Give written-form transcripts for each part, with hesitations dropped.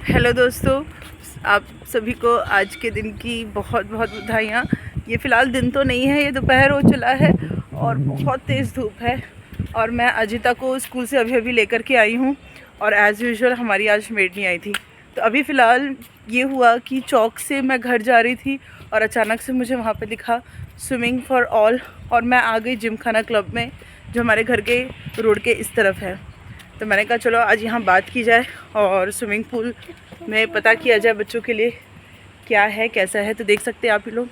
Hello दोस्तों, आप सभी को आज के दिन की बहुत बहुत बधाइयाँ। ये फ़िलहाल दिन तो नहीं है, ये दोपहर हो चला है और बहुत तेज़ धूप है। और मैं अजिता को स्कूल से अभी अभी लेकर के आई हूँ और एज़ यूजुअल हमारी आज मेड नहीं आई थी। तो अभी फ़िलहाल ये हुआ कि चौक से मैं घर जा रही थी और अचानक से मुझे वहाँ पे दिखा स्विमिंग फॉर ऑल और मैं आ गई जिमखाना क्लब में, जो हमारे घर के रोड के इस तरफ है। तो मैंने कहा चलो आज यहाँ बात की जाए और स्विमिंग पूल में पता किया जाए बच्चों के लिए क्या है कैसा है। तो देख सकते हैं आप ही लोग,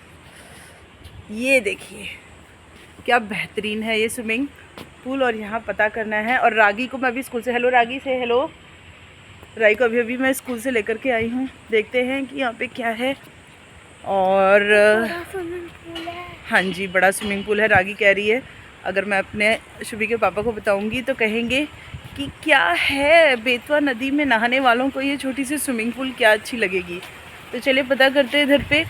ये देखिए क्या बेहतरीन है ये स्विमिंग पूल और यहाँ पता करना है। और रागी को मैं अभी स्कूल से, हेलो रागी से हेलो, रागी को अभी अभी मैं स्कूल से लेकर के आई हूँ। देखते हैं कि यहाँ पे क्या है। और हाँ जी, बड़ा स्विमिंग पूल है। रागी कह रही है अगर मैं अपने शुभी के पापा को बताऊँगी तो कहेंगे कि क्या है, बेतवा नदी में नहाने वालों को ये छोटी सी स्विमिंग पूल क्या अच्छी लगेगी। तो चलिए पता करते हैं इधर पे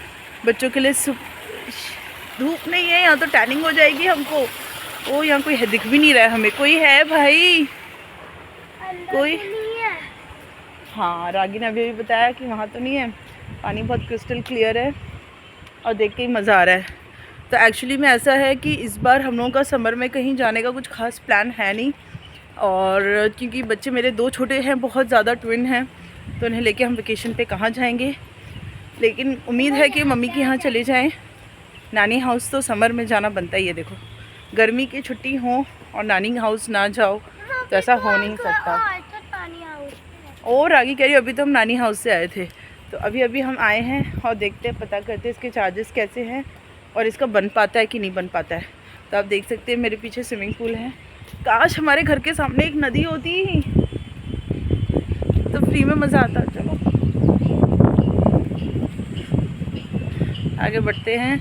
बच्चों के लिए। धूप नहीं है यहाँ तो टैनिंग हो जाएगी हमको। ओ यहाँ कोई है, दिख भी नहीं रहा है हमें। कोई है भाई? कोई नहीं है। हाँ, रागी ने अभी बताया कि वहाँ तो नहीं है। पानी बहुत क्रिस्टल क्लियर है और देख के ही मज़ा आ रहा है। तो एक्चुअली में ऐसा है कि इस बार हम लोगों का समर में कहीं जाने का कुछ खास प्लान है नहीं। और क्योंकि बच्चे मेरे दो छोटे हैं, बहुत ज़्यादा ट्विन हैं, तो उन्हें लेके हम वेकेशन पे कहाँ जाएंगे। लेकिन उम्मीद है कि मम्मी के यहाँ चले जाएं। नानी हाउस तो समर में जाना बनता ही है। देखो गर्मी की छुट्टी हो और नानी हाउस ना जाओ तो ऐसा हो नहीं सकता। और आगे कह रही अभी तो हम नानी हाउस से आए थे। तो अभी अभी हम आए हैं और देखते हैं, पता करते हैं इसके चार्जेस कैसे हैं और इसका बन पाता है कि नहीं बन पाता है। तो आप देख सकते हैं मेरे पीछे स्विमिंग पूल है। काश हमारे घर के सामने एक नदी होती तो फ्री में मज़ा आता। चलो आगे बढ़ते हैं।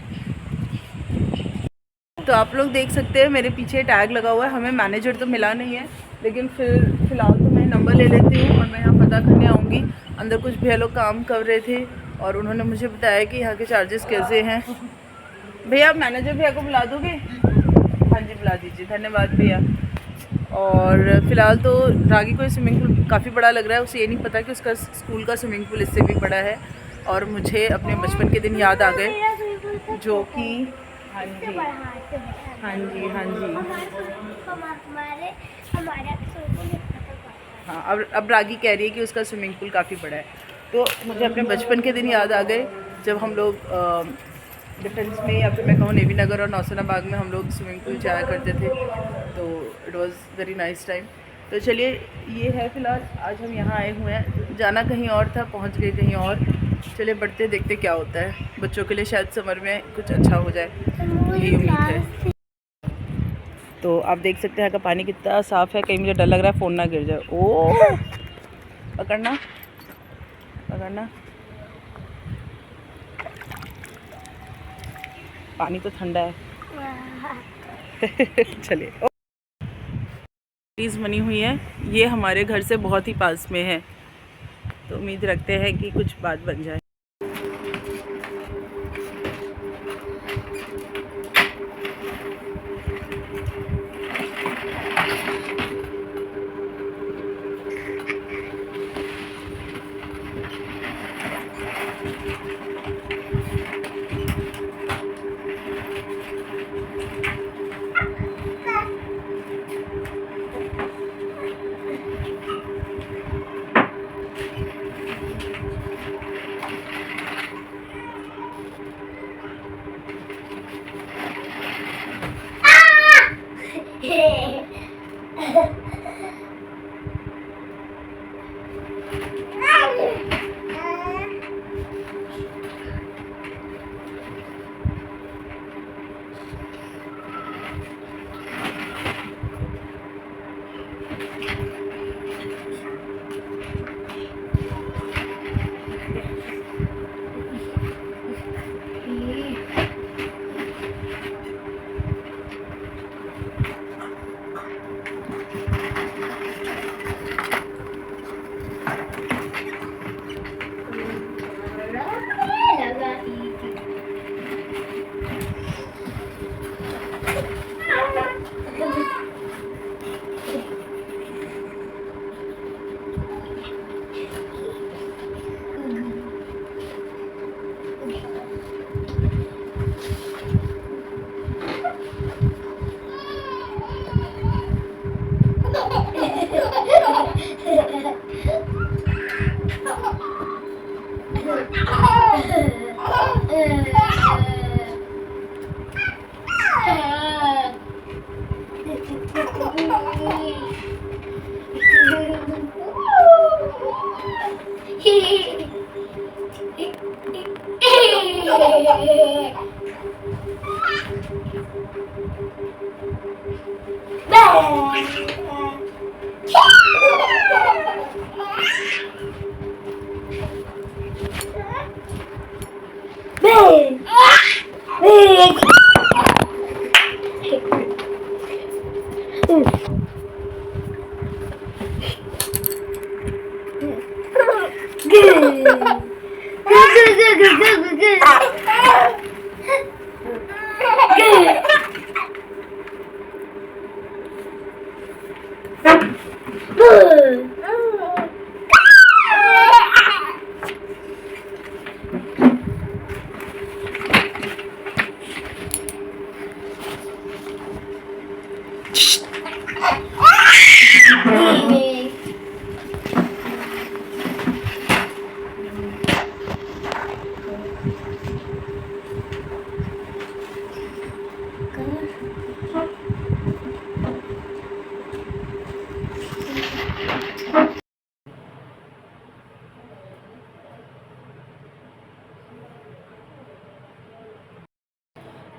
तो आप लोग देख सकते हैं मेरे पीछे टैग लगा हुआ है। हमें मैनेजर तो मिला नहीं है, लेकिन फ़िलहाल तो मैं नंबर ले लेती हूँ और मैं यहाँ पता करने आऊँगी। अंदर कुछ भैया लोग काम कर रहे थे और उन्होंने मुझे बताया कि यहाँ के चार्जेस कैसे हैं। भैया आप मैनेजर भैया को बुला दोगे? हाँ जी बुला दीजिए, धन्यवाद भैया। और फ़िलहाल तो रागी को स्विमिंग पूल काफ़ी बड़ा लग रहा है। उसे ये नहीं पता कि उसका स्कूल का स्विमिंग पूल इससे भी बड़ा है। और मुझे अपने बचपन के दिन याद आ गए, जो कि हाँ जी हाँ जी हाँ जी हाँ। अब रागी कह रही है कि उसका स्विमिंग पूल काफ़ी बड़ा है। तो मुझे अपने बचपन के दिन याद आ गए, जब हम लोग डिफेंस में, या फिर मैं कहूँ नेवी नगर और नौसेना बाग में हम लोग स्विमिंग पूल जाया करते थे। तो it was very nice time. तो चलिए ये है फ़िलहाल, आज हम यहाँ आए हुए हैं। जाना कहीं और था, पहुँच गए कहीं और। चलिए बढ़ते देखते क्या होता है। बच्चों के लिए शायद समर में कुछ अच्छा हो जाए, यही उम्मीद है। तो आप देख सकते हैं यहाँ का पानी कितना साफ़ है। कहीं मुझे डर लग रहा है फ़ोन ना गिर जाए। ओ पकड़ना पकड़ना, पानी तो ठंडा है। चलिए, प्लीज़ बनी हुई है, ये हमारे घर से बहुत ही पास में है। तो उम्मीद रखते हैं कि कुछ बात बन जाए।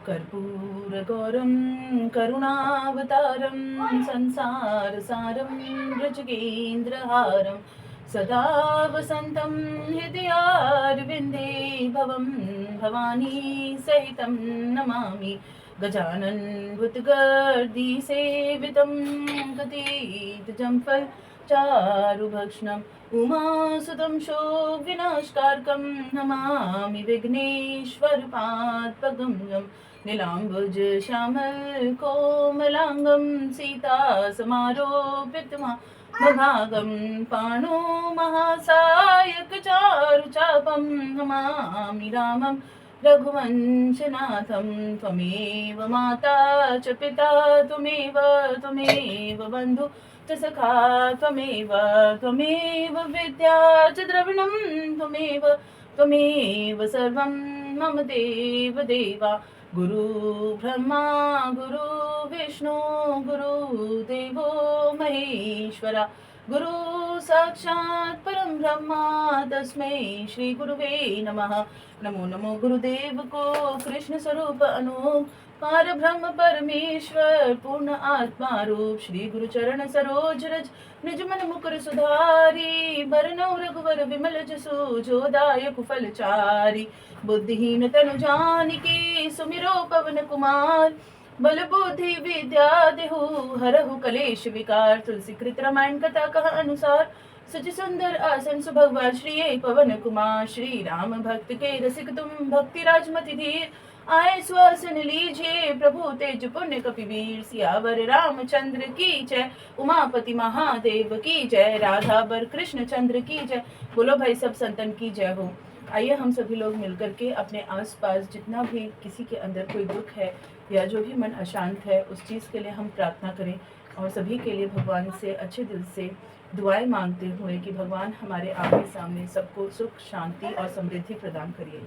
कर्पूरगौरं करुणावतारं संसारसारं भुजगेन्द्रहारं सदा वसन्तं हृदयारविन्दे भवं भवानी सहितं नमामि गजानन भूतगर्दिसेवितं गदितजं फलचारुभक्षणम् उमासुतं शोकविनाशकारकं नमामि विघ्नेश्वरपादपद्मं नीलाम्बुज श्यामलकोमलाङ्गं सीतासमारोपितमभागं पाणो महासायकचारुचापं नमामि रामं रघुवंशनाथं त्वमेव माता च पिता त्वमेव बन्धु च सखा त्वमेव विद्या च द्रविणं त्वमेव सर्वं मम देवा गुरु ब्रह्मा गुरु विष्णु गुरुदेवो महेश्वरा गुरु साक्षात् परं ब्रह्मा तस्मै श्री गुरुवे नमः। नमो नमो गुरुदेव को कृष्ण स्वरूप अनूप पार ब्रह्म परमेश्वर पूर्ण आत्मा रूप श्री गुरु चरण सरोज रज निज मन मुकुर सुधारी बरनौ रघुवर विमल जसु जो दायक फलचारी बुद्धिहीन तनु जानिके सुमिरो पवन कुमार बल बुद्धि विद्या देहु हरहु कलेश विकार तुलसी कृत रामायण कथा कहा अनुसार सच सुंदर आसन सुभगवान श्री पवन कुमार श्री राम भक्त के रसिक तुम भक्ति राजमति धीर आए स्वासन लीजिए प्रभु तेज पुण्य कपिवीर सियावर रामचंद्र की जय उमापति महादेव की जय राधा बर कृष्ण चंद्र की जय। बोलो भाई सब संतन की जय हो। आइए हम सभी लोग मिलकर के अपने आसपास जितना भी किसी के अंदर कोई दुख है या जो भी मन अशांत है उस चीज़ के लिए हम प्रार्थना करें और सभी के लिए भगवान से अच्छे दिल से दुआएं मांगते हुए कि भगवान हमारे आमने सामने सबको सुख शांति और समृद्धि प्रदान करिए।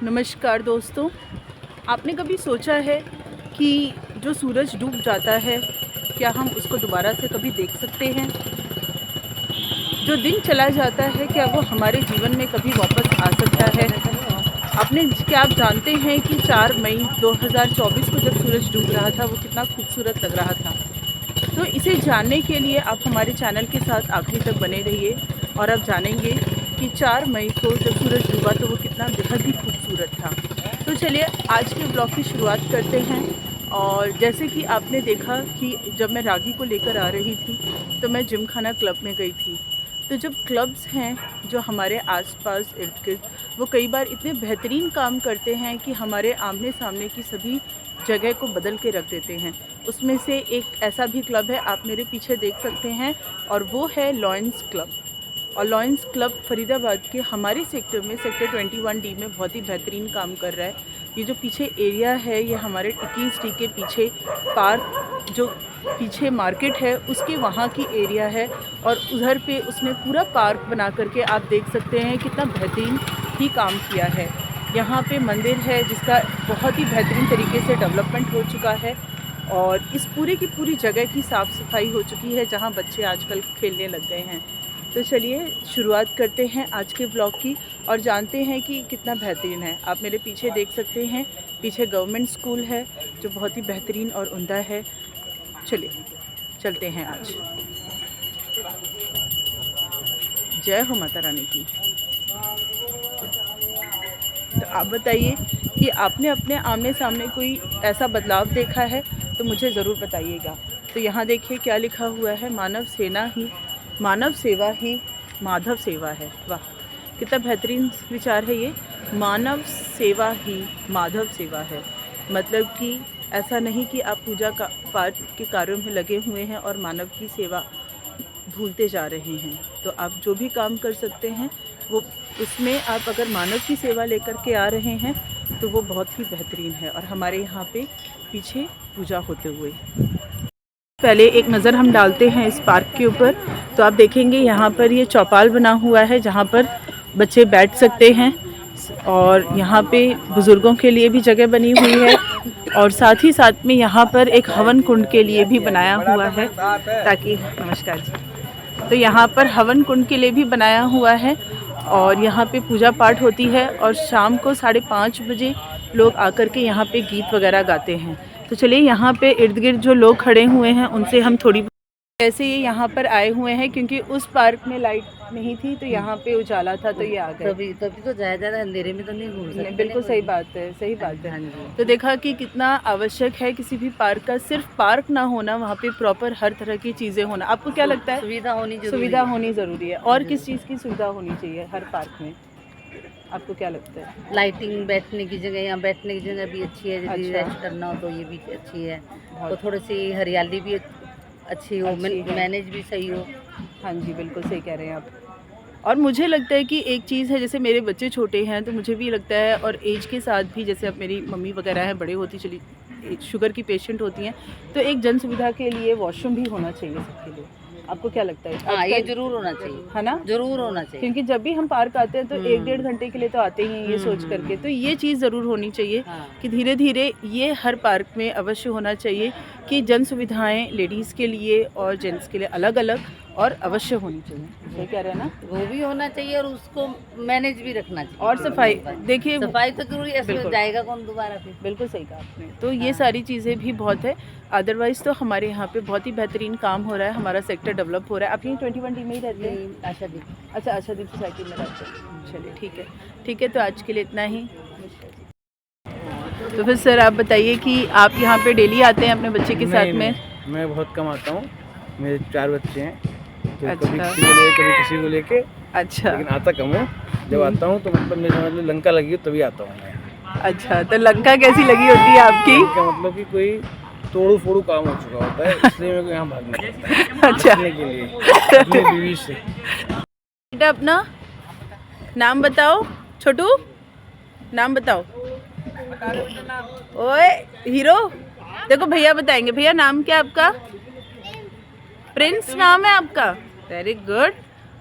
नमस्कार दोस्तों, आपने कभी सोचा है कि जो सूरज डूब जाता है क्या हम उसको दोबारा से कभी देख सकते हैं? जो दिन चला जाता है क्या वो हमारे जीवन में कभी वापस आ सकता है? क्या आप जानते हैं कि 4 मई 2024 को जब सूरज डूब रहा था वो कितना खूबसूरत लग रहा था? तो इसे जानने के लिए आप हमारे चैनल के साथ आखिरी तक बने रहिए और आप जानेंगे कि 4 मई को जब सूरज डूबा तो वो कितना बेहद ही खूबसूरत था। तो चलिए आज के ब्लॉग की शुरुआत करते हैं। और जैसे कि आपने देखा कि जब मैं रागी को लेकर आ रही थी तो मैं जिमखाना क्लब में गई थी। तो जब क्लब्स हैं जो हमारे आसपास इर्द गिर्द वो कई बार इतने बेहतरीन काम करते हैं कि हमारे आमने सामने की सभी जगह को बदल के रख देते हैं। उसमें से एक ऐसा भी क्लब है, आप मेरे पीछे देख सकते हैं, और वो है लॉयंस क्लब। और लॉयंस क्लब फरीदाबाद के हमारे सेक्टर में सेक्टर 21D में बहुत ही बेहतरीन काम कर रहा है। ये जो पीछे एरिया है ये हमारे टिक्की स्ट्रीट के पीछे पार्क जो पीछे मार्केट है उसके वहाँ की एरिया है, और उधर पे उसने पूरा पार्क बना करके आप देख सकते हैं कितना बेहतरीन ही काम किया है। यहाँ पे मंदिर है जिसका बहुत ही बेहतरीन तरीके से डेवलपमेंट हो चुका है, और इस पूरे की पूरी जगह की साफ़ सफाई हो चुकी है जहाँ बच्चे आजकल खेलने लग गए हैं। तो चलिए शुरुआत करते हैं आज के ब्लॉग की और जानते हैं कि कितना बेहतरीन है। आप मेरे पीछे देख सकते हैं, पीछे गवर्नमेंट स्कूल है जो बहुत ही बेहतरीन और उम्दा है। चलिए चलते हैं आज। जय हो माता रानी की। तो आप बताइए कि आपने अपने आमने सामने कोई ऐसा बदलाव देखा है तो मुझे ज़रूर बताइएगा। तो यहाँ देखिए क्या लिखा हुआ है, मानव सेवा ही माधव सेवा है। वाह, कितना बेहतरीन विचार है ये। मानव सेवा ही माधव सेवा है, मतलब कि ऐसा नहीं कि आप पूजा का पाठ के कार्यों में लगे हुए हैं और मानव की सेवा भूलते जा रहे हैं। तो आप जो भी काम कर सकते हैं वो उसमें आप अगर मानव की सेवा लेकर के आ रहे हैं तो वो बहुत ही बेहतरीन है। और हमारे यहाँ पे पीछे पूजा होते हुए पहले एक नज़र हम डालते हैं इस पार्क के ऊपर। तो आप देखेंगे यहाँ पर ये चौपाल बना हुआ है जहाँ पर बच्चे बैठ सकते हैं, और यहाँ पे बुज़ुर्गों के लिए भी जगह बनी हुई है, और साथ ही साथ में यहाँ पर एक हवन कुंड के लिए भी बनाया हुआ है ताकि, नमस्कार जी, तो यहाँ पर हवन कुंड के लिए भी बनाया हुआ है और यहाँ पे पूजा पाठ होती है, और शाम को 5:30 बजे लोग आकर के यहाँ पे गीत वगैरह गाते हैं। तो चलिए यहाँ पे इर्द गिर्द जो लोग खड़े हुए हैं उनसे हम थोड़ी ऐसे ये यहाँ पर आए हुए हैं क्योंकि उस पार्क में लाइट नहीं थी तो यहाँ पे उजाला था तो ये आ गए। तभी तो ज़्यादा अंधेरे में तो नहीं घूम सकते। बिल्कुल सही बात है, सही बात है। तो देखा कि कितना आवश्यक है किसी भी पार्क का, सिर्फ पार्क ना होना, वहाँ पे प्रॉपर हर तरह की चीज़ें होना। आपको क्या लगता है? सुविधा होनी ज़रूरी है। और किस चीज़ की सुविधा होनी चाहिए हर पार्क में, आपको क्या लगता है? लाइटिंग, बैठने की जगह, यहाँ बैठने की जगह भी अच्छी है। यदि रेस्ट करना हो तो ये भी अच्छी है। तो थोड़ी सी हरियाली भी अच्छी हो, मैनेज भी सही हो। हाँ जी, बिल्कुल सही कह रहे हैं आप। और मुझे लगता है कि एक चीज़ है, जैसे मेरे बच्चे छोटे हैं तो मुझे भी लगता है, और एज के साथ भी, जैसे अब मेरी मम्मी वगैरह हैं, बड़े होती चली, शुगर की पेशेंट होती हैं, तो एक जन सुविधा के लिए वॉशरूम भी होना चाहिए सबके लिए। आपको क्या लगता है? हाँ, ये जरूर होना चाहिए, है ना? जरूर होना चाहिए, क्योंकि जब भी हम पार्क आते हैं तो 1-1.5 घंटे के लिए तो आते ही हैं ये सोच करके, तो ये चीज़ ज़रूर होनी चाहिए कि धीरे धीरे ये हर पार्क में अवश्य होना चाहिए कि जन सुविधाएँ लेडीज़ के लिए और जेंट्स के लिए अलग अलग और अवश्य होनी चाहिए। सही कह रहे हैं ना? वो भी होना चाहिए और उसको मैनेज भी रखना चाहिए। और सफाई, देखिए सफाई तो जरूरी है, जाएगा कौन दोबारा फिर। बिल्कुल सही कहा आपने। तो ये सारी चीज़ें भी बहुत है। अदरवाइज़ तो हमारे यहाँ पे बहुत ही बेहतरीन काम हो रहा है, हमारा सेक्टर डेवलप हो रहा है। आप यहीं 21 में ही रहते हैं? आशादीप। अच्छा, आशादीप सोसाइटी में रहते हैं। चलिए ठीक है। तो आज के लिए इतना ही। तो फिर सर आप बताइए कि आप यहाँ पे डेली आते हैं अपने बच्चे के साथ में? मैं बहुत कम आता हूँ, मेरे 4 बच्चे हैं, तो अच्छा। कभी किसी को लेके। अच्छा, लेकिन आता कम हूँ। जब आता हूँ तो मतलब मेरे समझ लो लंका लगी हो तभी आता हूँ मैं। अच्छा, तो लंका कैसी लगी होती है आपकी? इसका मतलब कि कोई तोड़ू फोड़ू काम हो चुका होता है, इसलिए मेरे को यहाँ भागना पड़ता है अच्छा, बचने के लिए अपनी बीवी से। बेटा अपना नाम बताओ, छोटू नाम बताओ। ओए हीरो, देखो भैया बताएंगे। भैया नाम क्या आपका? प्रिंस नाम है आपका? Very good.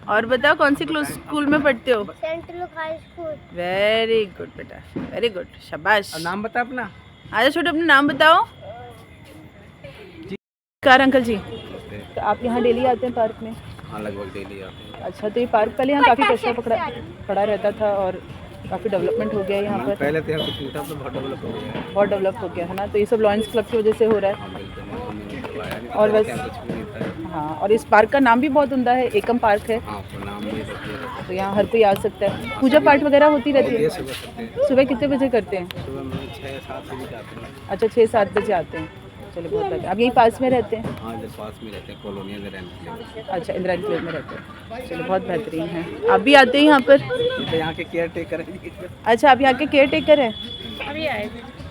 और बताओ कौन सी स्कूल में पढ़ते हो? Saint Luke high school. Very good बेटा, वेरी गुड, शाबाश। नाम बता अपना। आजा छोटे, अपना नाम बताओ। कार अंकल जी, तो आप यहाँ डेली आते हैं पार्क में? हाँ, लगभग डेली आते हैं। अच्छा, तो ये पार्क पहले यहाँ काफ़ी कचरा पड़ा रहता था और काफ़ी डेवलपमेंट हो गया यहाँ पर? पहले तो यहाँ कुछ नहीं था, तो बहुत डेवलप हो गया है। बहुत डेवलप हो गया है ना, तो ये सब लॉयंस क्लब की वजह से हो रहा है। और बस हाँ, और इस पार्क का नाम भी बहुत उम्दा है, एकम पार्क है, तो यहाँ हर कोई आ सकता है। पूजा पाठ वगैरह होती रहती है? सुबह कितने बजे करते हैं? सुबह 6-7 बजे जाते हैं। अच्छा, 6-7 बजे आते हैं। चलो बहुत अच्छा। आप यहीं पास में रहते हैं? हाँ, जब पास में रहते हैं, कॉलोनी में। अच्छा, इंदिरा एनक्लेव में रहते हैं। चलो बहुत बेहतरीन है। आप भी आते हैं यहाँ पर? तो यहाँ के केयर टेकर हैं। अच्छा, आप यहाँ के केयर टेकर हैं? अभी आए।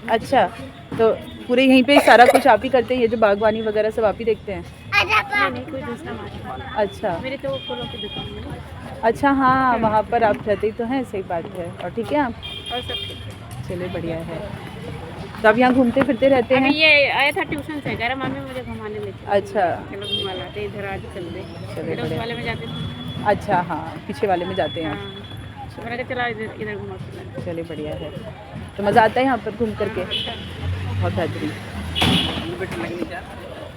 अच्छा, तो पूरे यहीं पे सारा कुछ आप ही करते हैं? ये जो बागवानी वगैरह सब आप ही देखते हैं? नहीं, कोई दूसरा मालिक। अच्छा, मेरे तो वो फूलों की दुकान है। अच्छा, हाँ, वहाँ पर आप रहते ही तो हैं। सही बात है। और ठीक है आप? और सब ठीक है। चलिए बढ़िया है। तो आप यहाँ घूमते फिरते रहते अभी हैं? ये आया था ट्यूशन से, कह रहा मम्मी मुझे घुमाने ले चलो। अच्छा, चलो घुमा लाते, इधर आज चल दे। चलिए फिर उस बढ़िया। वाले में जाते थे। अच्छा हाँ, पीछे वाले में जाते हैं। हाँ, तो मैंने कहा चला इधर इधर घुमा के लाते। चलिए बढ़िया है। तो मज़ा आता है यहाँ पर घूम करके? बहुत बेहतरीन।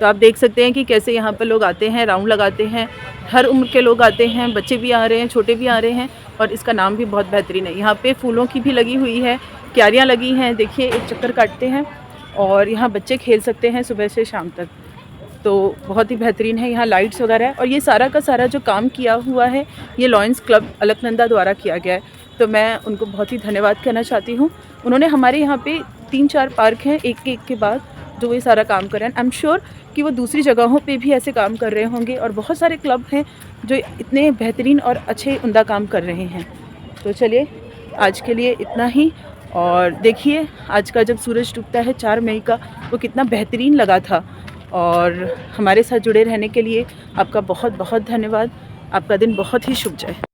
तो आप देख सकते हैं कि कैसे यहाँ पर लोग आते हैं, राउंड लगाते हैं, हर उम्र के लोग आते हैं, बच्चे भी आ रहे हैं, छोटे भी आ रहे हैं, और इसका नाम भी बहुत बेहतरीन है। यहाँ पे फूलों की भी लगी हुई है, क्यारियाँ लगी हैं, देखिए एक चक्कर काटते हैं और यहाँ बच्चे खेल सकते हैं सुबह से शाम तक। तो बहुत ही बेहतरीन है, यहाँ लाइट्स वगैरह है, और ये सारा का सारा जो काम किया हुआ है ये लॉयंस क्लब अलकनंदा द्वारा किया गया है। तो मैं उनको बहुत ही धन्यवाद कहना चाहती हूँ। उन्होंने हमारे यहाँ पे 3-4 पार्क हैं एक एक के बाद जो ये सारा काम कर रहे हैं। आई एम श्योर कि वो दूसरी जगहों पे भी ऐसे काम कर रहे होंगे, और बहुत सारे क्लब हैं जो इतने बेहतरीन और अच्छे उम्दा काम कर रहे हैं। तो चलिए आज के लिए इतना ही। और देखिए आज का जब सूरज डूबता है 4 मई का, वो कितना बेहतरीन लगा था। और हमारे साथ जुड़े रहने के लिए आपका बहुत बहुत धन्यवाद। आपका दिन बहुत ही शुभ जाए।